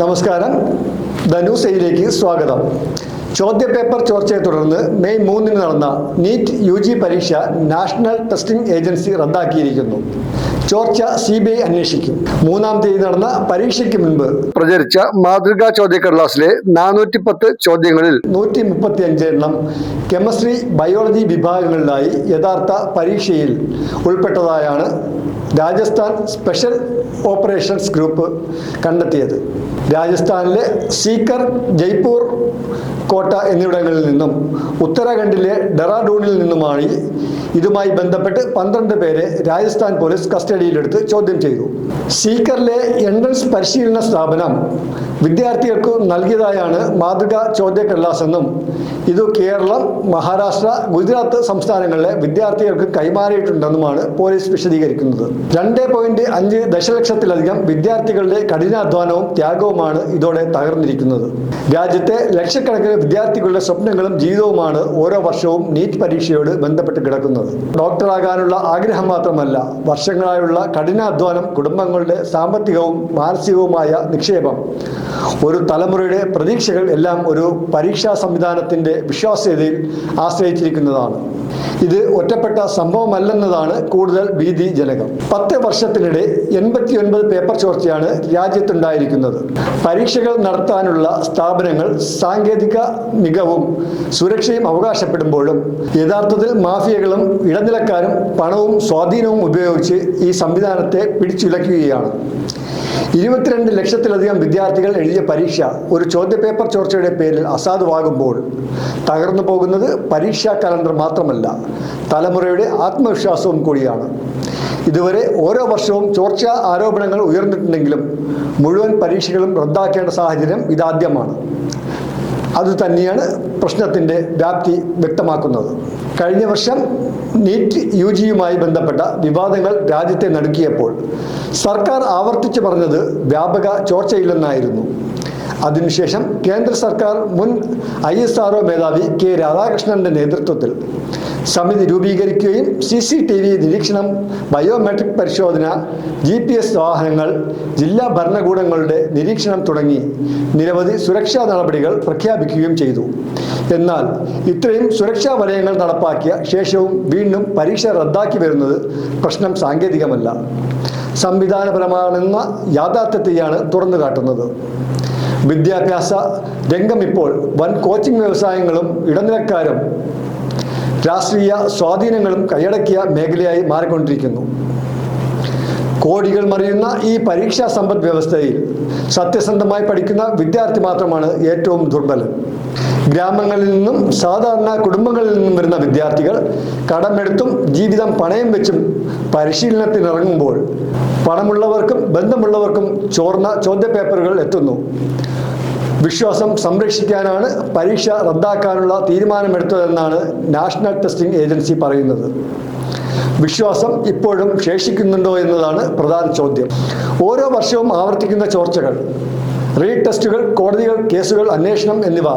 നമസ്കാരം. The news എയിലേക്ക് സ്വാഗതം. ചോദ്യപേപ്പർ ചോർച്ചയെ തുടർന്ന് മെയ് 3 നടന്ന നീറ്റ് UG പരീക്ഷ നാഷണൽ ടെസ്റ്റിംഗ് ഏജൻസി റദ്ദാക്കിയിരിക്കുന്നു. ചോർച്ച CBI അന്വേഷിക്കും. 3-ാം തീയതി നടന്ന പരീക്ഷയ്ക്ക് മുൻപ് പ്രചരിച്ച മാതൃകാ ചോദ്യക്കടലാസിലെ 410 ചോദ്യങ്ങളിൽ 135 എണ്ണം കെമിസ്ട്രി, ബയോളജി വിഭാഗങ്ങളിലായി യഥാർത്ഥ പരീക്ഷയിൽ ഉൾപ്പെട്ടതായാണ് രാജസ്ഥാൻ സ്പെഷ്യൽ ഓപ്പറേഷൻസ് ഗ്രൂപ്പ് കണ്ടെത്തിയത്. രാജസ്ഥാനിലെ സീക്കർ, ജയ്പൂർ, കോട്ട എന്നിവിടങ്ങളിൽ നിന്നും ഉത്തരാഖണ്ഡിലെ ഡെറാഡൂണിൽ നിന്നുമായി ഇതുമായി ബന്ധപ്പെട്ട് 12 പേരെ രാജസ്ഥാൻ പോലീസ് കസ്റ്റഡിയിലെടുത്ത് ചോദ്യം ചെയ്തു. സീക്കറിലെ എൻട്രൻസ് പരിശീലന സ്ഥാപനം വിദ്യാർത്ഥികൾക്ക് നൽകിയതായാണ് മാതൃകാ ചോദ്യക്കടലാസെന്നും ഇത് കേരളം, മഹാരാഷ്ട്ര, ഗുജറാത്ത് സംസ്ഥാനങ്ങളിലെ വിദ്യാർത്ഥികൾക്ക് കൈമാറിയിട്ടുണ്ടെന്നുമാണ് പോലീസ് വിശദീകരിക്കുന്നത്. 2.5 ദശലക്ഷത്തിലധികം വിദ്യാർത്ഥികളുടെ കഠിനാധ്വാനവും ത്യാഗവുമാണ് ഇതോടെ തകർന്നിരിക്കുന്നത്. രാജ്യത്തെ ലക്ഷക്കണക്കിന് വിദ്യാർത്ഥികളുടെ സ്വപ്നങ്ങളും ജീവിതവുമാണ് ഓരോ വർഷവും നീറ്റ് പരീക്ഷയോട് ബന്ധപ്പെട്ട് കിടക്കുന്നത്. ഡോക്ടറാകാനുള്ള ആഗ്രഹം മാത്രമല്ല, വർഷങ്ങളായുള്ള കഠിനാധ്വാനം, കുടുംബങ്ങളുടെ സാമ്പത്തികവും മാനസികവുമായ നിക്ഷേപം, ഒരു തലമുറയുടെ പ്രതീക്ഷകൾ എല്ലാം ഒരു പരീക്ഷാ സംവിധാനത്തിന്റെ വിശ്വാസ്യതയിൽ ആശ്രയിച്ചിരിക്കുന്നതാണ്. ഇത് ഒറ്റപ്പെട്ട സംഭവമല്ലെന്നതാണ് കൂടുതൽ ഭീതിജനകം. 10 വർഷത്തിനിടെ 89 പേപ്പർ ചോർച്ചയാണ് രാജ്യത്തുണ്ടായിരിക്കുന്നത്. പരീക്ഷകൾ നടത്താനുള്ള സ്ഥാപനങ്ങൾ സാങ്കേതിക മികവും സുരക്ഷയും അവകാശപ്പെടുമ്പോഴും യഥാർത്ഥത്തിൽ മാഫിയകളും ഇടനിലക്കാരും പണവും സ്വാധീനവും ഉപയോഗിച്ച് ഈ സംവിധാനത്തെ പിടിച്ചുലയ്ക്കുകയാണ്. 22 ലക്ഷത്തിലധികം വിദ്യാർത്ഥികൾ എഴുതിയ പരീക്ഷ ഒരു ചോദ്യപേപ്പർ ചോർച്ചയുടെ പേരിൽ അസാധുവാകുമ്പോൾ തകർന്നു പോകുന്നത് പരീക്ഷാ കലണ്ടർ മാത്രമല്ല, തലമുറയുടെ ആത്മവിശ്വാസവും കൂടിയാണ്. ഇതുവരെ ഓരോ വർഷവും ചോർച്ച ആരോപണങ്ങൾ ഉയർന്നിട്ടുണ്ടെങ്കിലും മുഴുവൻ പരീക്ഷകളും റദ്ദാക്കേണ്ട സാഹചര്യം ഇതാദ്യമാണ്. അതുതന്നെയാണ് പ്രശ്നത്തിൻ്റെ വ്യാപ്തി വ്യക്തമാക്കുന്നത്. കഴിഞ്ഞ വർഷം നീറ്റ് UGയുമായി ബന്ധപ്പെട്ട വിവാദങ്ങൾ രാജ്യത്തെ നടുക്കിയപ്പോൾ സർക്കാർ ആവർത്തിച്ചു പറഞ്ഞത് വ്യാപക ചോർച്ചയില്ലെന്നായിരുന്നു. അതിനുശേഷം കേന്ദ്ര സർക്കാർ മുൻ ISRO മേധാവി K. രാധാകൃഷ്ണന്റെ നേതൃത്വത്തിൽ സമിതി രൂപീകരിക്കുകയും CCTV നിരീക്ഷണം, ബയോമെട്രിക് പരിശോധന, GPS വാഹനങ്ങൾ, ജില്ലാ ഭരണകൂടങ്ങളുടെ നിരീക്ഷണം തുടങ്ങി നിരവധി സുരക്ഷാ നടപടികൾ പ്രഖ്യാപിക്കുകയും ചെയ്തു. എന്നാൽ ഇത്രയും സുരക്ഷാ വലയങ്ങൾ നടപ്പാക്കിയ ശേഷവും വീണ്ടും പരീക്ഷ റദ്ദാക്കി വരുന്നത് പ്രശ്നം സാങ്കേതികമല്ല, സംവിധാനപരമാണെന്ന യാഥാർത്ഥ്യത്തെയാണ് തുറന്നു കാട്ടുന്നത്. വിദ്യാഭ്യാസ രംഗം ഇപ്പോൾ വൻ കോച്ചിങ് വ്യവസായങ്ങളും ഇടനിലക്കാരും രാഷ്ട്രീയ സ്വാധീനങ്ങളും കൈയടക്കിയ മേഖലയായി മാറിക്കൊണ്ടിരിക്കുന്നു. കോടികൾ മറിയുന്ന ഈ പരീക്ഷാ സമ്പദ് വ്യവസ്ഥയിൽ സത്യസന്ധമായി പഠിക്കുന്ന വിദ്യാർത്ഥി മാത്രമാണ് ഏറ്റവും ദുർബലൻ. ഗ്രാമങ്ങളിൽ നിന്നും സാധാരണ കുടുംബങ്ങളിൽ നിന്നും വരുന്ന വിദ്യാർത്ഥികൾ കടമെടുത്തും ജീവിതം പണയം വെച്ചും പരിശീലനത്തിനിറങ്ങുമ്പോൾ പണമുള്ളവർക്കും ബന്ധമുള്ളവർക്കും ചോർന്ന ചോദ്യപേപ്പറുകൾ എത്തുന്നു. വിശ്വാസം സംരക്ഷിക്കാനാണ് പരീക്ഷ റദ്ദാക്കാനുള്ള തീരുമാനമെടുത്തതെന്നാണ് നാഷണൽ ടെസ്റ്റിംഗ് ഏജൻസി പറയുന്നത്. വിശ്വാസം ഇപ്പോഴും ശേഷിക്കുന്നുണ്ടോ എന്നതാണ് പ്രധാന ചോദ്യം. ഓരോ വർഷവും ആവർത്തിക്കുന്ന ചോർച്ചകൾ, റീടെസ്റ്റുകൾ, കോടതികൾ, കേസുകൾ, അന്വേഷണം എന്നിവ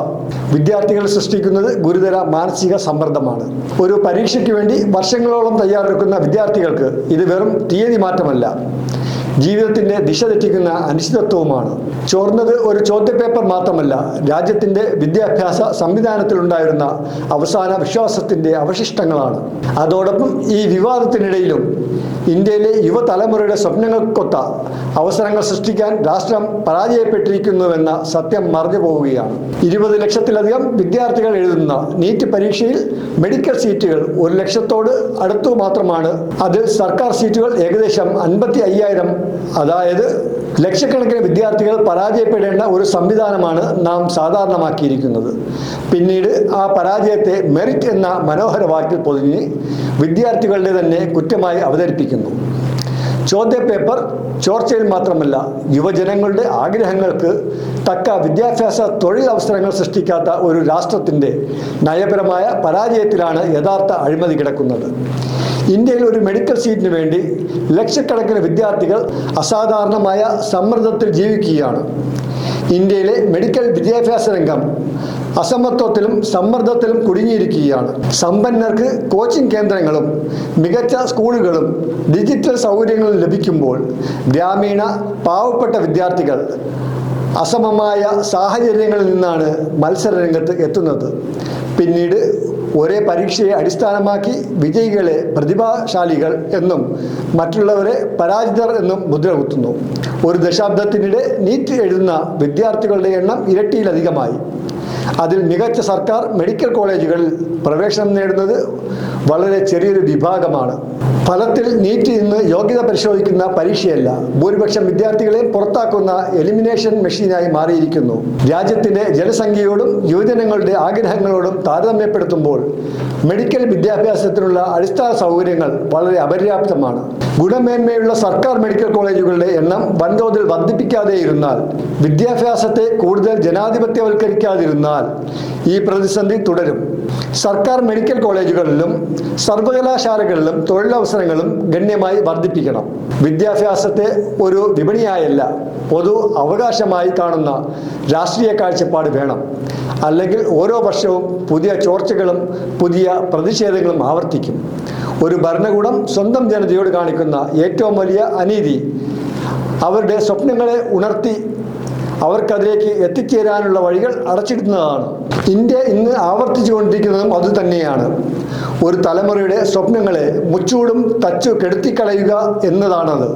വിദ്യാർത്ഥികൾ സൃഷ്ടിക്കുന്നത് ഗുരുതര മാനസിക സമ്മർദ്ദമാണ്. ഒരു പരീക്ഷയ്ക്ക് വേണ്ടി വർഷങ്ങളോളം തയ്യാറെടുക്കുന്ന വിദ്യാർത്ഥികൾക്ക് ഇത് വെറും തീയതി മാറ്റമല്ല, ജീവിതത്തിന്റെ ദിശ തെറ്റിക്കുന്ന അനിശ്ചിതത്വവുമാണ്. ചോർന്നത് ഒരു ചോദ്യപേപ്പർ മാത്രമല്ല, രാജ്യത്തിന്റെ വിദ്യാഭ്യാസ സംവിധാനത്തിലുണ്ടായിരുന്ന അവസാന വിശ്വാസത്തിന്റെ അവശിഷ്ടങ്ങളാണ്. അതോടൊപ്പം ഈ വിവാദത്തിനിടയിലും ഇന്ത്യയിലെ യുവതലമുറയുടെ സ്വപ്നങ്ങൾക്കൊത്ത അവസരങ്ങൾ സൃഷ്ടിക്കാൻ രാഷ്ട്രം പരാജയപ്പെട്ടിരിക്കുന്നുവെന്ന സത്യം മറഞ്ഞു പോവുകയാണ്. 20 ലക്ഷത്തിലധികം വിദ്യാർത്ഥികൾ എഴുതുന്ന നീറ്റ് പരീക്ഷയിൽ മെഡിക്കൽ സീറ്റുകൾ 1 ലക്ഷത്തോട് അടുത്തു മാത്രമാണ്. അതിൽ സർക്കാർ സീറ്റുകൾ ഏകദേശം 55,000. അതായത് ലക്ഷക്കണക്കിന് വിദ്യാർത്ഥികൾ പരാജയപ്പെടേണ്ട ഒരു സംവിധാനമാണ് നാം സാധാരണമാക്കിയിരിക്കുന്നത്. പിന്നീട് ആ പരാജയത്തെ മെറിറ്റ് എന്ന മനോഹര വാക്കിൽ പൊതിഞ്ഞ് വിദ്യാർത്ഥികളുടെ തന്നെ കുറ്റമായി അവതരിപ്പിക്കുന്നു. ചോദ്യപേപ്പർ ചോർച്ചയിൽ മാത്രമല്ല, യുവജനങ്ങളുടെ ആഗ്രഹങ്ങൾക്ക് തക്ക വിദ്യാഭ്യാസ തൊഴിൽ അവസരങ്ങൾ സൃഷ്ടിക്കാത്ത ഒരു രാഷ്ട്രത്തിൻ്റെ നയപരമായ പരാജയത്തിലാണ് യഥാർത്ഥ അഴിമതി കിടക്കുന്നത്. ഇന്ത്യയിൽ ഒരു മെഡിക്കൽ സീറ്റിന് വേണ്ടി ലക്ഷക്കണക്കിന് വിദ്യാർത്ഥികൾ അസാധാരണമായ സമ്മർദ്ദത്തിൽ ജീവിക്കുകയാണ്. ഇന്ത്യയിലെ മെഡിക്കൽ വിദ്യാഭ്യാസ രംഗം അസമത്വത്തിലും സമ്മർദ്ദത്തിലും കുടുങ്ങിയിരിക്കുകയാണ്. സമ്പന്നർക്ക് കോച്ചിങ് കേന്ദ്രങ്ങളും മികച്ച സ്കൂളുകളും ഡിജിറ്റൽ സൗകര്യങ്ങളും ലഭിക്കുമ്പോൾ ഗ്രാമീണ പാവപ്പെട്ട വിദ്യാർത്ഥികൾ അസമമായ സാഹചര്യങ്ങളിൽ നിന്നാണ് മത്സരരംഗത്ത് എത്തുന്നത്. പിന്നീട് ഒരേ പരീക്ഷയെ അടിസ്ഥാനമാക്കി വിജയികളെ പ്രതിഭാശാലികൾ എന്നും മറ്റുള്ളവരെ പരാജിതർ എന്നും മുദ്ര കുത്തുന്നു. ഒരു ദശാബ്ദത്തിനിടെ നീറ്റ് എഴുതുന്ന വിദ്യാർത്ഥികളുടെ എണ്ണം ഇരട്ടിയിലധികമായി. അതിൽ മികച്ച സർക്കാർ മെഡിക്കൽ കോളേജുകളിൽ പ്രവേശനം നേടുന്നത് വളരെ ചെറിയൊരു വിഭാഗമാണ്. ഫലത്തിൽ നീറ്റ് ഇന്ന് യോഗ്യത പരിശോധിക്കുന്ന പരീക്ഷയല്ല, ഭൂരിപക്ഷം വിദ്യാർത്ഥികളെയും പുറത്താക്കുന്ന എലിമിനേഷൻ മെഷീനായി മാറിയിരിക്കുന്നു. രാജ്യത്തിൻ്റെ ജനസംഖ്യയോടും യുവജനങ്ങളുടെ ആഗ്രഹങ്ങളോടും താരതമ്യപ്പെടുത്തുമ്പോൾ മെഡിക്കൽ വിദ്യാഭ്യാസത്തിനുള്ള അടിസ്ഥാന സൗകര്യങ്ങൾ വളരെ അപര്യാപ്തമാണ്. ഗുണമേന്മയുള്ള സർക്കാർ മെഡിക്കൽ കോളേജുകളുടെ എണ്ണം വൻതോതിൽ വർദ്ധിപ്പിക്കാതെയിരുന്നാൽ, വിദ്യാഭ്യാസത്തെ കൂടുതൽ ജനാധിപത്യവൽക്കരിക്കാതിരുന്നാൽ ഈ പ്രതിസന്ധി തുടരും. സർക്കാർ മെഡിക്കൽ കോളേജുകളിലും സർവകലാശാലകളിലും തൊഴിലവസരങ്ങളും ഗണ്യമായി വർദ്ധിപ്പിക്കണം. വിദ്യാഭ്യാസത്തെ ഒരു വിപണിയായല്ല, പൊതു അവകാശമായി കാണുന്ന രാഷ്ട്രീയ കാഴ്ചപ്പാട് വേണം. അല്ലെങ്കിൽ ഓരോ വർഷവും പുതിയ ചോർച്ചകളും പുതിയ പ്രതിഷേധങ്ങളും ആവർത്തിക്കും. ഒരു ഭരണകൂടം സ്വന്തം ജനതയോട് കാണിക്കുന്ന ഏറ്റവും വലിയ അനീതി അവരുടെ സ്വപ്നങ്ങളെ ഉണർത്തി അവർക്കതിലേക്ക് എത്തിച്ചേരാനുള്ള വഴികൾ അടച്ചിടുന്നതാണ്. ഇന്ത്യ ഇന്ന് ആവർത്തിച്ചുകൊണ്ടിരിക്കുന്നതും അതുതന്നെയാണ്. ഒരു തലമുറയുടെ സ്വപ്നങ്ങളെ മുച്ചൂടും തച്ചു കെടുത്തിക്കളയുക എന്നതാണത്.